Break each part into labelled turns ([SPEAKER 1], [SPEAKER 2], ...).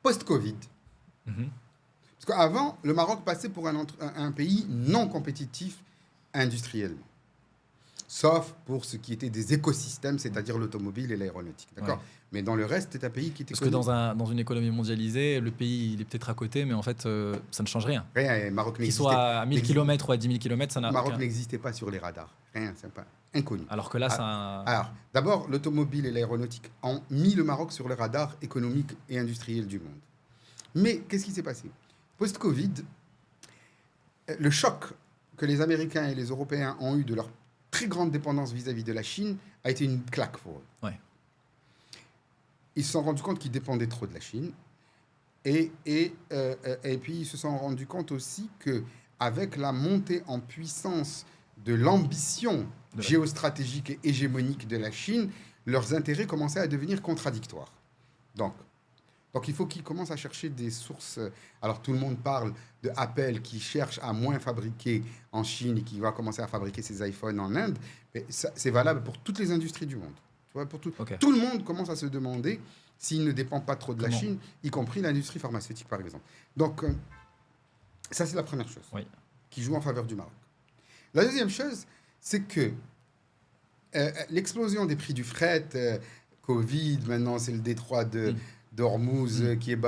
[SPEAKER 1] post-Covid.
[SPEAKER 2] Mhm.
[SPEAKER 1] Parce qu'avant, le Maroc passait pour un pays non compétitif industriellement. Sauf pour ce qui était des écosystèmes, c'est-à-dire l'automobile et l'aéronautique. D'accord.
[SPEAKER 2] Ouais.
[SPEAKER 1] Mais dans le reste, c'est un pays qui était
[SPEAKER 2] Parce que
[SPEAKER 1] connu.
[SPEAKER 2] dans une économie mondialisée, le pays il est peut-être à côté, mais en fait, ça ne change rien.
[SPEAKER 1] Rien, et Maroc
[SPEAKER 2] Qu'il soit à 1000
[SPEAKER 1] n'existait
[SPEAKER 2] km ou à 10 000 km, ça n'a
[SPEAKER 1] Maroc
[SPEAKER 2] aucun.
[SPEAKER 1] n'existait pas sur les radars. Rien, c'est pas inconnu.
[SPEAKER 2] Alors que là,
[SPEAKER 1] Ah,
[SPEAKER 2] ça.
[SPEAKER 1] Alors, d'abord, l'automobile et l'aéronautique ont mis le Maroc sur le radar économique et industriel du monde. Mais qu'est-ce qui s'est passé? Post-Covid, le choc que les Américains et les Européens ont eu de leur très grande dépendance vis-à-vis de la Chine a été une claque pour eux.
[SPEAKER 2] Ouais.
[SPEAKER 1] Ils se sont rendus compte qu'ils dépendaient trop de la Chine. Et puis, ils se sont rendus compte aussi que avec la montée en puissance de l'ambition
[SPEAKER 2] De la-
[SPEAKER 1] géostratégique et hégémonique de la Chine, leurs intérêts commençaient à devenir contradictoires. Donc, donc il faut qu'ils commencent à chercher des sources. Alors, tout le monde parle de Apple qui cherche à moins fabriquer en Chine et qui va commencer à fabriquer ses iPhones en Inde. Mais c'est valable pour toutes les industries du monde. Tu vois, pour
[SPEAKER 2] Ok.
[SPEAKER 1] tout le monde commence à se demander s'il ne dépend pas trop de la
[SPEAKER 2] Comment
[SPEAKER 1] Chine, y compris l'industrie pharmaceutique, par exemple. Donc, ça, c'est la première chose
[SPEAKER 2] Oui.
[SPEAKER 1] qui joue en faveur du Maroc. La deuxième chose, c'est que l'explosion des prix du fret, Covid, maintenant c'est le détroit
[SPEAKER 2] Mm.
[SPEAKER 1] d'Ormuz qui est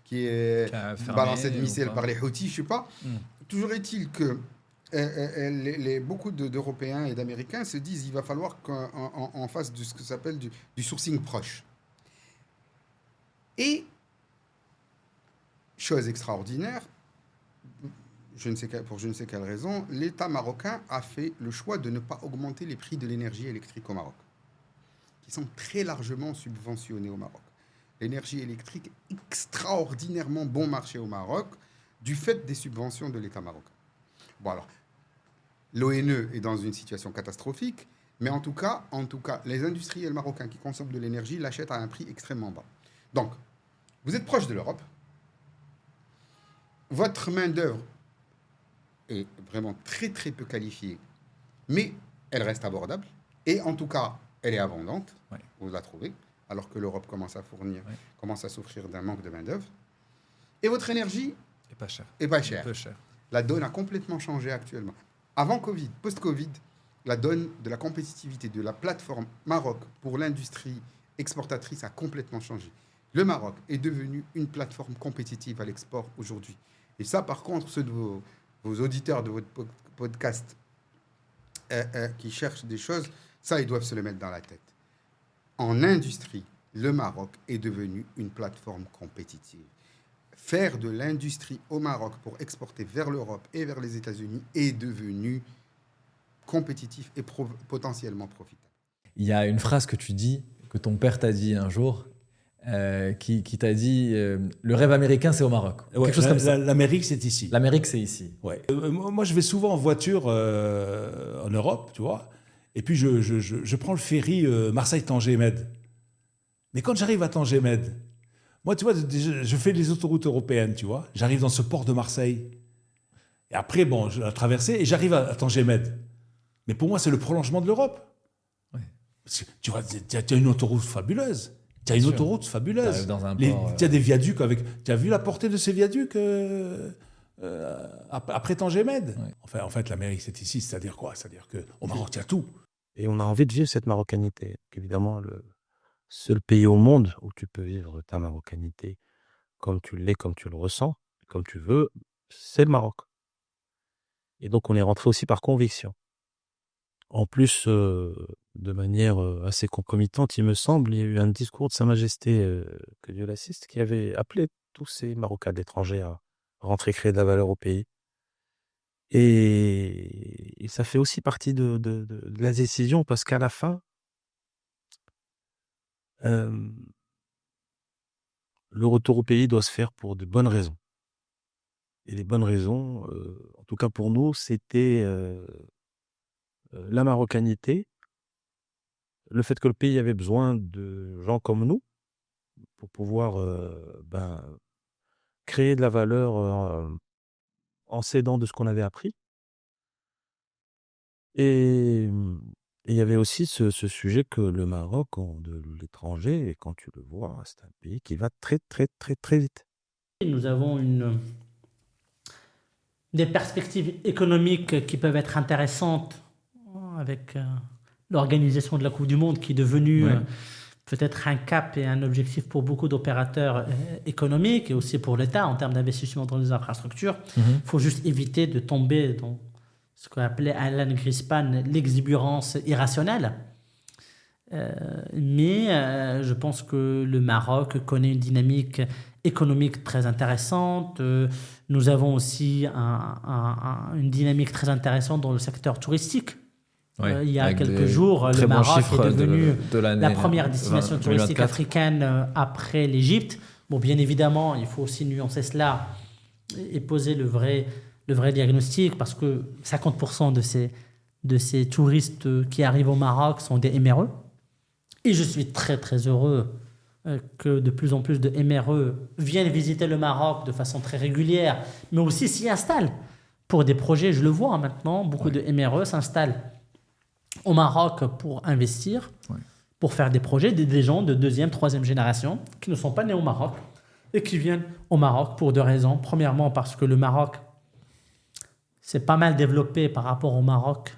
[SPEAKER 2] Qui a
[SPEAKER 1] balancé de
[SPEAKER 2] fermé ou
[SPEAKER 1] missiles
[SPEAKER 2] pas.
[SPEAKER 1] par les Houthis, je sais pas.
[SPEAKER 2] Mm.
[SPEAKER 1] Toujours est-il que beaucoup d'Européens et d'Américains se disent il va falloir qu'on fasse de ce que s'appelle du sourcing proche. Et, chose extraordinaire, pour je ne sais quelle raison, l'État marocain a fait le choix de ne pas augmenter les prix de l'énergie électrique au Maroc, qui sont très largement subventionnés au Maroc. L'énergie électrique est extraordinairement bon marché au Maroc du fait des subventions de l'État marocain. Bon alors, l'ONE est dans une situation catastrophique, mais en tout cas, les industriels marocains qui consomment de l'énergie l'achètent à un prix extrêmement bas. Donc, vous êtes proche de l'Europe, votre main-d'œuvre est vraiment très très peu qualifiée, mais elle reste abordable, et en tout cas, elle est abondante,
[SPEAKER 2] Ouais.
[SPEAKER 1] vous la trouvez, alors que l'Europe commence
[SPEAKER 2] Ouais.
[SPEAKER 1] commence à souffrir d'un manque de main-d'œuvre, et votre énergie
[SPEAKER 2] Et pas cher.
[SPEAKER 1] est pas chère.
[SPEAKER 2] Peu cher.
[SPEAKER 1] La donne a complètement changé actuellement. Avant Covid, post-Covid, la donne de la compétitivité de la plateforme Maroc pour l'industrie exportatrice a complètement changé. Le Maroc est devenu une plateforme compétitive à l'export aujourd'hui. Et ça, par contre, ceux de vos auditeurs de votre podcast qui cherchent des choses, ça, ils doivent se le mettre dans la tête. En industrie, le Maroc est devenu une plateforme compétitive. Faire de l'industrie au Maroc pour exporter vers l'Europe et vers les États-Unis est devenu compétitif et potentiellement profitable.
[SPEAKER 3] Il y a une phrase que tu dis, que ton père t'a dit un jour, qui t'a dit le rêve américain, c'est au Maroc.
[SPEAKER 4] Ouais,
[SPEAKER 3] Quelque chose comme ça.
[SPEAKER 4] L'Amérique, c'est ici.
[SPEAKER 3] L'Amérique, c'est ici.
[SPEAKER 4] Ouais. Moi, je vais souvent en voiture en Europe, tu vois. Et puis, je prends le ferry Marseille-Tanger-Med. Mais quand j'arrive à Tanger-Med, moi, tu vois, je fais les autoroutes européennes, tu vois. J'arrive dans ce port de Marseille. Et après, bon, je la traverse et j'arrive à Tanger-Med. Mais pour moi, c'est le prolongement de l'Europe.
[SPEAKER 3] Ouais.
[SPEAKER 4] Parce que, tu vois, tu as une autoroute fabuleuse. Tu as une
[SPEAKER 3] Bien sûr.
[SPEAKER 4] autoroute fabuleuse.
[SPEAKER 3] T'arrives dans un port,
[SPEAKER 4] Tu as des viaducs avec. Tu as vu la portée de ces viaducs après Tanger-Med?
[SPEAKER 3] Ouais.
[SPEAKER 4] En fait, l'Amérique, c'est ici. C'est-à-dire quoi? C'est-à-dire qu'au Maroc, il y a tout.
[SPEAKER 5] Et on a envie de vivre cette marocanité. Donc, évidemment, le seul pays au monde où tu peux vivre ta marocanité comme tu l'es, comme tu le ressens, comme tu veux, c'est le Maroc. Et donc, on est rentré aussi par conviction. En plus, de manière assez concomitante, il me semble, il y a eu un discours de Sa Majesté, que Dieu l'assiste, qui avait appelé tous ces Marocains de l'étranger à rentrer créer de la valeur au pays. Et ça fait aussi partie de la décision, parce qu'à la fin, le retour au pays doit se faire pour de bonnes raisons. Et les bonnes raisons, en tout cas pour nous, c'était la marocanité, le fait que le pays avait besoin de gens comme nous pour pouvoir créer de la valeur en s'aidant de ce qu'on avait appris. Et Et il y avait aussi ce sujet que le Maroc, de l'étranger, et quand tu le vois, c'est un pays qui va très, très, très, très vite.
[SPEAKER 6] Nous avons des perspectives économiques qui peuvent être intéressantes avec l'organisation de la Coupe du Monde qui est devenue peut-être un cap et un objectif pour beaucoup d'opérateurs économiques et aussi pour l'État en termes d'investissement dans les infrastructures. Il faut juste éviter de tomber dans ce qu'on appelait Alan Greenspan l'exubérance irrationnelle. Mais je pense que le Maroc connaît une dynamique économique très intéressante. Nous avons aussi une dynamique très intéressante dans le secteur touristique. Il y a quelques jours, le Maroc est devenu la première destination touristique africaine après l'Égypte. Bon, bien évidemment, il faut aussi nuancer cela et poser le vrai diagnostic parce que 50% de ces touristes qui arrivent au Maroc sont des MRE. Et je suis très, très heureux que de plus en plus de MRE viennent visiter le Maroc de façon très régulière, mais aussi s'y installent pour des projets. Je le vois maintenant, beaucoup de MRE s'installent au Maroc pour investir, pour faire des projets, des gens de deuxième, troisième génération qui ne sont pas nés au Maroc et qui viennent au Maroc pour deux raisons. Premièrement, parce que le Maroc s'est pas mal développé par rapport au Maroc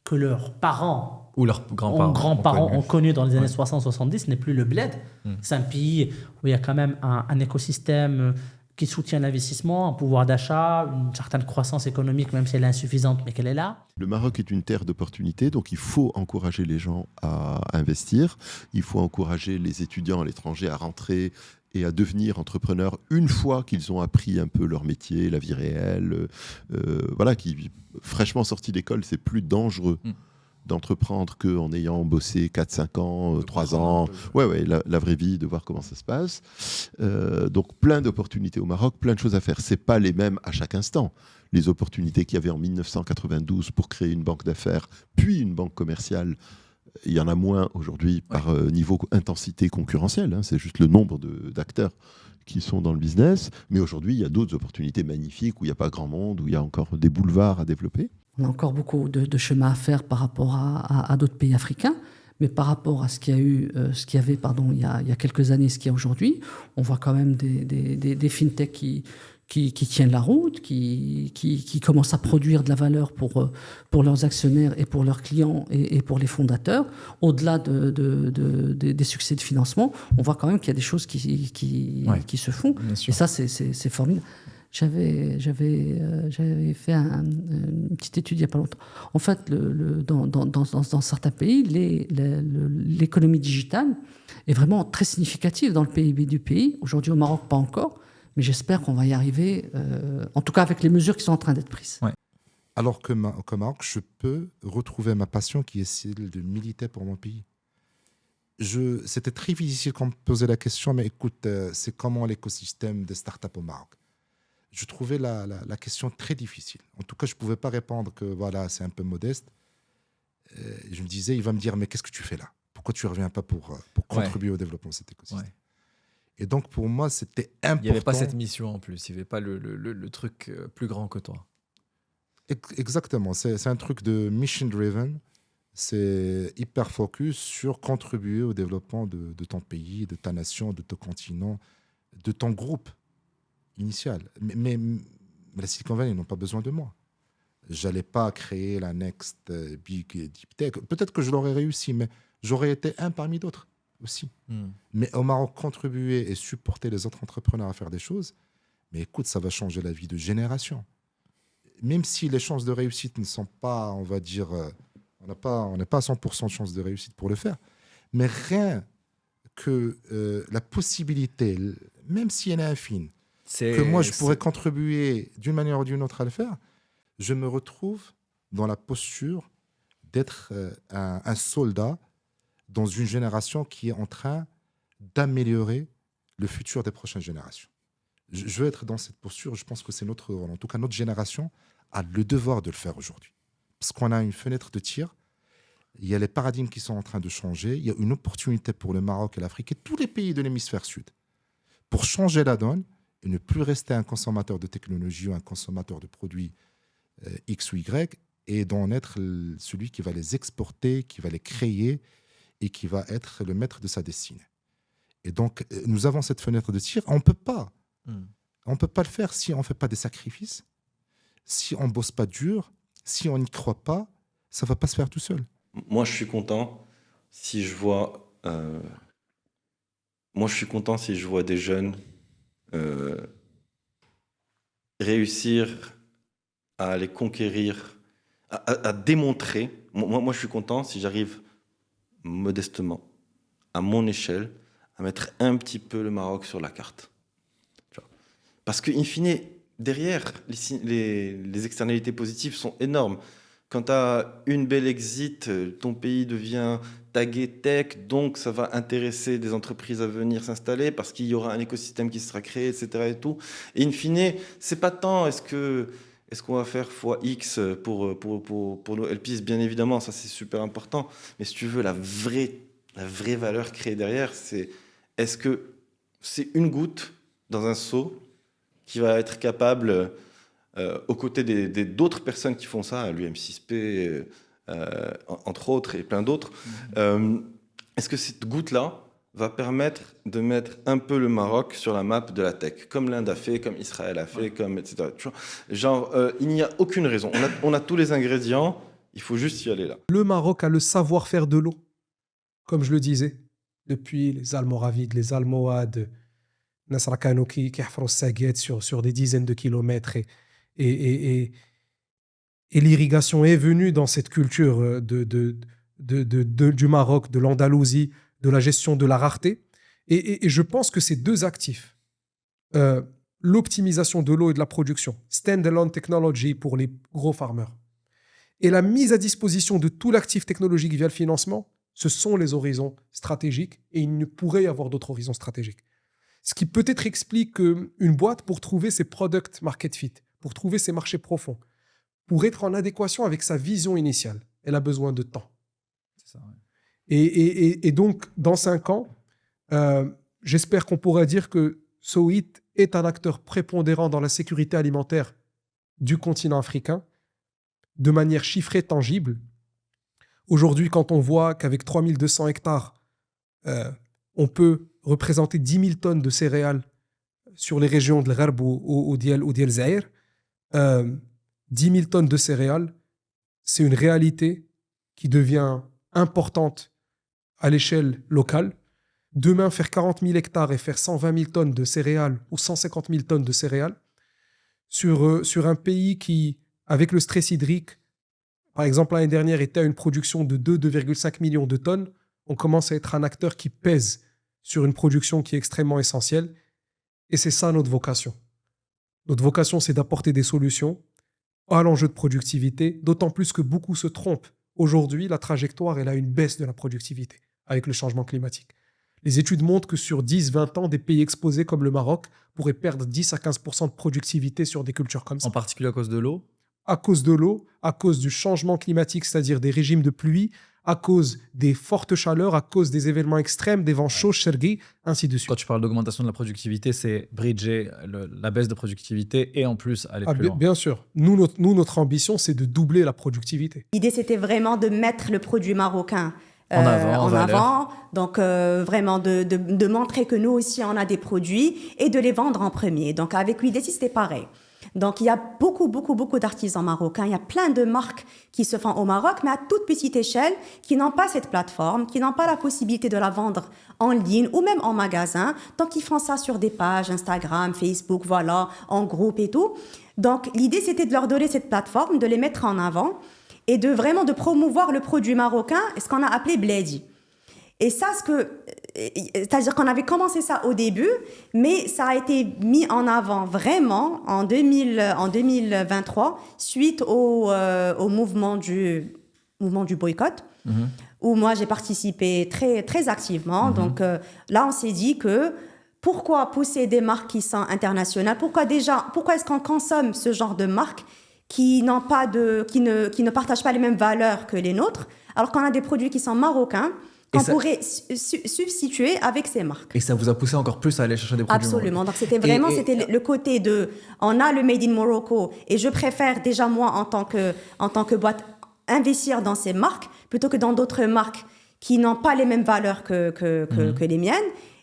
[SPEAKER 6] que leurs parents
[SPEAKER 2] ou leurs grands-parents
[SPEAKER 6] ont connu dans les années 60-70, n'est plus le bled. C'est un pays où il y a quand même un écosystème qui soutient l'investissement, un pouvoir d'achat, une certaine croissance économique, même si elle est insuffisante, mais qu'elle est là.
[SPEAKER 7] Le Maroc est une terre d'opportunités, donc il faut encourager les gens à investir. Il faut encourager les étudiants à l'étranger à rentrer et à devenir entrepreneurs une fois qu'ils ont appris un peu leur métier, la vie réelle. Voilà, qui fraîchement sortis d'école, c'est plus dangereux d'entreprendre qu'en ayant bossé 4-5 ans, 3 ans. La vraie vie, de voir comment ça se passe. Donc plein d'opportunités au Maroc, plein de choses à faire. C'est pas les mêmes à chaque instant. Les opportunités qu'il y avait en 1992 pour créer une banque d'affaires, puis une banque commerciale, il y en a moins aujourd'hui par niveau intensité concurrentielle. C'est juste le nombre d'acteurs qui sont dans le business. Mais aujourd'hui, il y a d'autres opportunités magnifiques où il n'y a pas grand monde, où il y a encore des boulevards à développer.
[SPEAKER 8] On a encore beaucoup de chemin à faire par rapport à d'autres pays africains, mais par rapport à ce qu'il y avait il y a quelques années, ce qu'il y a aujourd'hui, on voit quand même des fintechs qui tiennent la route, qui commencent à produire de la valeur pour leurs actionnaires et pour leurs clients et pour les fondateurs. Au-delà des succès de financement, on voit quand même qu'il y a des choses qui se font. Et ça, c'est formidable. J'avais fait une petite étude il n'y a pas longtemps. En fait, dans certains pays, l'économie digitale est vraiment très significative dans le PIB du pays. Aujourd'hui, au Maroc, pas encore, mais j'espère qu'on va y arriver, en tout cas avec les mesures qui sont en train d'être prises.
[SPEAKER 9] Alors qu'au Maroc, je peux retrouver ma passion qui est celle de militer pour mon pays. C'était très difficile quand on me posait la question, mais écoute, c'est comment l'écosystème des startups au Maroc? Je trouvais la question très difficile. En tout cas, je ne pouvais pas répondre que voilà, c'est un peu modeste. Je me disais, il va me dire, mais qu'est-ce que tu fais là? Pourquoi tu ne reviens pas pour contribuer au développement de cet écosystème? Et donc, pour moi, c'était important.
[SPEAKER 2] Il n'y avait pas cette mission en plus. Il n'y avait pas le truc plus grand que toi.
[SPEAKER 9] Exactement. C'est un truc de mission-driven. C'est hyper focus sur contribuer au développement de ton pays, de ta nation, de ton continent, de ton groupe initial. Mais la Silicon Valley, ils n'ont pas besoin de moi. Je n'allais pas créer la next big deep tech. Peut-être que je l'aurais réussi, mais j'aurais été un parmi d'autres aussi. Mais au Maroc, contribuer et supporter les autres entrepreneurs à faire des choses, mais écoute, ça va changer la vie de génération. Même si les chances de réussite ne sont pas, on va dire, on n'est pas à 100% de chances de réussite pour le faire, mais rien que la possibilité, même si elle est infime, que moi je pourrais contribuer d'une manière ou d'une autre à le faire, je me retrouve dans la posture d'être un soldat dans une génération qui est en train d'améliorer le futur des prochaines générations. Je veux être dans cette posture, je pense que c'est notre rôle. En tout cas, notre génération a le devoir de le faire aujourd'hui. Parce qu'on a une fenêtre de tir, il y a les paradigmes qui sont en train de changer, il y a une opportunité pour le Maroc et l'Afrique et tous les pays de l'hémisphère sud pour changer la donne et ne plus rester un consommateur de technologie ou un consommateur de produits X ou Y, et d'en être celui qui va les exporter, qui va les créer et qui va être le maître de sa destinée. Et donc, nous avons cette fenêtre de tir. On ne peut pas le faire si on ne fait pas des sacrifices, si on ne bosse pas dur, si on n'y croit pas, ça ne va pas se faire tout seul.
[SPEAKER 10] Moi, je suis content si je vois des jeunes réussir à les conquérir, à démontrer. Moi, je suis content si j'arrive modestement, à mon échelle, à mettre un petit peu le Maroc sur la carte. Tu vois. Parce que, in fine, derrière, les externalités positives sont énormes. Quand tu as une belle exit, ton pays devient tagué tech, donc ça va intéresser des entreprises à venir s'installer parce qu'il y aura un écosystème qui sera créé, etc. Et tout. Et in fine, c'est pas tant est-ce qu'on va faire x pour nos LPs, bien évidemment, ça c'est super important. Mais si tu veux, la vraie valeur créée derrière, c'est est-ce que c'est une goutte dans un seau qui va être capable, aux côtés d'autres personnes qui font ça, l'UM6P, entre autres, et plein d'autres, est-ce que cette goutte-là va permettre de mettre un peu le Maroc sur la map de la tech, comme l'Inde a fait, comme Israël a fait, comme etc. Tu vois, genre, il n'y a aucune raison. On a tous les ingrédients, il faut juste y aller là.
[SPEAKER 11] Le Maroc a le savoir-faire de l'eau, comme je le disais, depuis les Almoravides, les Almohades, Nasr Kano qui hafrou Saguet sur des dizaines de kilomètres et l'irrigation est venue dans cette culture du Maroc, de l'Andalousie, de la gestion de la rareté. Et je pense que ces deux actifs, l'optimisation de l'eau et de la production, stand-alone technology pour les gros farmers, et la mise à disposition de tout l'actif technologique via le financement, ce sont les horizons stratégiques et il ne pourrait y avoir d'autres horizons stratégiques. Ce qui peut-être explique qu'une boîte, pour trouver ses product market fit, pour trouver ses marchés profonds, pour être en adéquation avec sa vision initiale, elle a besoin de temps.
[SPEAKER 2] C'est ça, ouais.
[SPEAKER 11] Et donc, dans 5 ans, j'espère qu'on pourra dire que Sowit est un acteur prépondérant dans la sécurité alimentaire du continent africain, de manière chiffrée, tangible. Aujourd'hui, quand on voit qu'avec 3200 hectares, on peut représenter 10 000 tonnes de céréales sur les régions de l'Gharb ou d'El Zahir, 10 000 tonnes de céréales, c'est une réalité qui devient importante à l'échelle locale. Demain, faire 40 000 hectares et faire 120 000 tonnes de céréales ou 150 000 tonnes de céréales sur un pays qui, avec le stress hydrique, par exemple, l'année dernière, était à une production de 2,5 millions de tonnes, on commence à être un acteur qui pèse sur une production qui est extrêmement essentielle. Et c'est ça notre vocation. Notre vocation, c'est d'apporter des solutions à l'enjeu de productivité, d'autant plus que beaucoup se trompent. Aujourd'hui, la trajectoire, elle a une baisse de la productivité avec le changement climatique. Les études montrent que sur 10-20 ans, des pays exposés comme le Maroc pourraient perdre 10 à 15% de productivité sur des cultures comme ça.
[SPEAKER 2] En particulier à cause de l'eau?
[SPEAKER 11] À cause de l'eau, à cause du changement climatique, c'est-à-dire des régimes de pluie, à cause des fortes chaleurs, à cause des événements extrêmes, des vents chauds, Chergui, ainsi de suite.
[SPEAKER 2] Quand tu parles d'augmentation de la productivité, c'est bridger la baisse de productivité et en plus aller plus loin.
[SPEAKER 11] Bien sûr. Nous, notre ambition, c'est de doubler la productivité.
[SPEAKER 12] L'idée, c'était vraiment de mettre le produit marocain
[SPEAKER 2] en avant.
[SPEAKER 12] Donc, vraiment de montrer que nous aussi, on a des produits et de les vendre en premier. Donc, avec l'UDESI, c'était pareil. Donc, il y a beaucoup d'artisans marocains. Il y a plein de marques qui se font au Maroc, mais à toute petite échelle, qui n'ont pas cette plateforme, qui n'ont pas la possibilité de la vendre en ligne ou même en magasin. Donc, ils font ça sur des pages Instagram, Facebook, voilà, en groupe et tout. Donc, l'idée, c'était de leur donner cette plateforme, de les mettre en avant et de promouvoir le produit marocain, ce qu'on a appelé Bledi. Et ça, c'est-à-dire qu'on avait commencé ça au début, mais ça a été mis en avant vraiment en 2023 suite au mouvement du boycott, où moi j'ai participé très, très activement. Donc là, on s'est dit que pourquoi pousser des marques qui sont internationales? Pourquoi est-ce qu'on consomme ce genre de marques qui ne partagent pas les mêmes valeurs que les nôtres, alors qu'on a des produits qui sont marocains, qu'on
[SPEAKER 3] ça-
[SPEAKER 12] pourrait substituer avec ces marques.
[SPEAKER 3] Et ça vous a poussé encore plus à aller chercher des produits
[SPEAKER 12] Absolument.
[SPEAKER 3] marocains.
[SPEAKER 12] Donc, c'était vraiment
[SPEAKER 3] Et-
[SPEAKER 12] c'était le côté de on a le Made in Morocco et je préfère déjà, moi, en tant que boîte, investir dans ces marques plutôt que dans d'autres marques qui n'ont pas les mêmes valeurs que les miennes.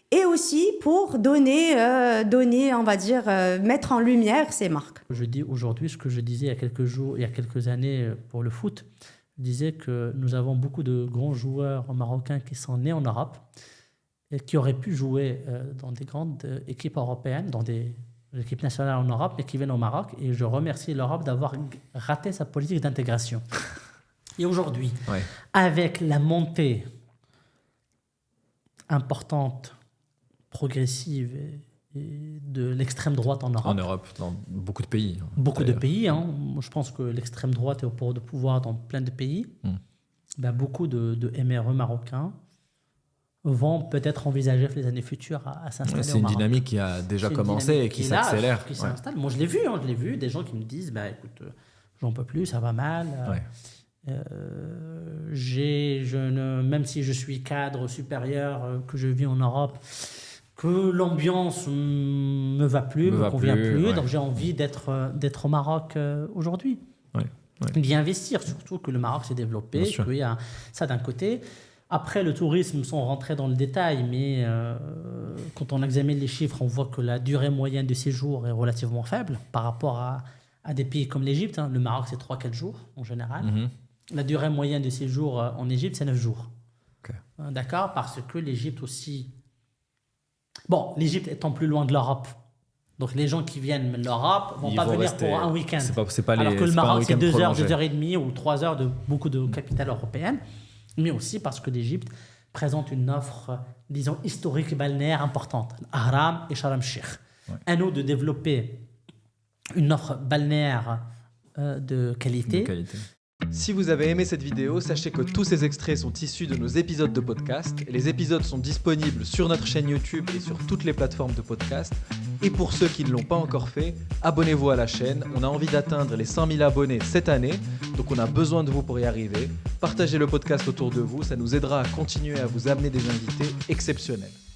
[SPEAKER 12] Et aussi pour donner, on va dire, mettre en lumière ces marques.
[SPEAKER 6] Je dis aujourd'hui ce que je disais il y a quelques années pour le foot. Je disais que nous avons beaucoup de grands joueurs marocains qui sont nés en Europe et qui auraient pu jouer dans des grandes équipes européennes, dans des équipes nationales en Europe, mais qui viennent au Maroc. Et je remercie l'Europe d'avoir raté sa politique d'intégration. Et aujourd'hui,
[SPEAKER 3] Ouais.
[SPEAKER 6] avec la montée importante, progressive et de l'extrême droite en Europe,
[SPEAKER 3] En Europe, dans beaucoup de pays.
[SPEAKER 6] beaucoup de
[SPEAKER 3] d'ailleurs.
[SPEAKER 6] pays, hein. Moi, je pense que l'extrême droite est au pouvoir dans plein de pays. Ben, beaucoup de MRE marocains vont peut-être envisager les années futures à s'installer
[SPEAKER 3] C'est
[SPEAKER 6] au
[SPEAKER 3] une
[SPEAKER 6] Maroc.
[SPEAKER 3] dynamique qui a déjà
[SPEAKER 6] C'est une
[SPEAKER 3] commencé
[SPEAKER 6] dynamique
[SPEAKER 3] et qui
[SPEAKER 6] est là,
[SPEAKER 3] s'accélère.
[SPEAKER 6] qui
[SPEAKER 3] Ouais.
[SPEAKER 6] s'installe. Moi, je l'ai vu, des gens qui me disent, bah, écoute, j'en peux plus, ça va mal.
[SPEAKER 3] Ouais.
[SPEAKER 6] Même si je suis cadre supérieur, que je vis en Europe, que l'ambiance me va plus, me convient plus,
[SPEAKER 3] ouais.
[SPEAKER 6] donc j'ai envie d'être au Maroc aujourd'hui.
[SPEAKER 3] Ouais.
[SPEAKER 6] D'y investir, surtout que le Maroc s'est développé,
[SPEAKER 3] Bien sûr.
[SPEAKER 6] qu'il y a ça d'un côté. Après, le tourisme, sans rentrer dans le détail, mais quand on examine les chiffres, on voit que la durée moyenne de séjour est relativement faible par rapport à des pays comme l'Égypte. Hein. Le Maroc, c'est 3-4 jours en général.
[SPEAKER 3] Mhm.
[SPEAKER 6] La durée moyenne de séjour en Égypte, c'est 9 jours.
[SPEAKER 3] Ok.
[SPEAKER 6] D'accord? Parce que l'Égypte aussi... Bon, l'Égypte étant plus loin de l'Europe. Donc, les gens qui viennent de l'Europe ne vont
[SPEAKER 3] Ils
[SPEAKER 6] pas
[SPEAKER 3] vont
[SPEAKER 6] venir
[SPEAKER 3] rester-
[SPEAKER 6] pour un week-end.
[SPEAKER 3] c'est pas
[SPEAKER 6] Alors
[SPEAKER 3] les-
[SPEAKER 6] que le
[SPEAKER 3] c'est pas un
[SPEAKER 6] Maroc, c'est
[SPEAKER 3] week-end
[SPEAKER 6] 2 heures,
[SPEAKER 3] prolongé.
[SPEAKER 6] 2 heures et demie ou 3 heures de beaucoup de capitales européennes. Mais aussi parce que l'Égypte présente une offre, disons, historique et balnéaire importante. Ahram et Sharm el-Sheikh. À nous de développer une offre balnéaire de qualité.
[SPEAKER 13] Si vous avez aimé cette vidéo, sachez que tous ces extraits sont issus de nos épisodes de podcast. Les épisodes sont disponibles sur notre chaîne YouTube et sur toutes les plateformes de podcast. Et pour ceux qui ne l'ont pas encore fait, abonnez-vous à la chaîne. On a envie d'atteindre les 100 000 abonnés cette année, donc on a besoin de vous pour y arriver. Partagez le podcast autour de vous, ça nous aidera à continuer à vous amener des invités exceptionnels.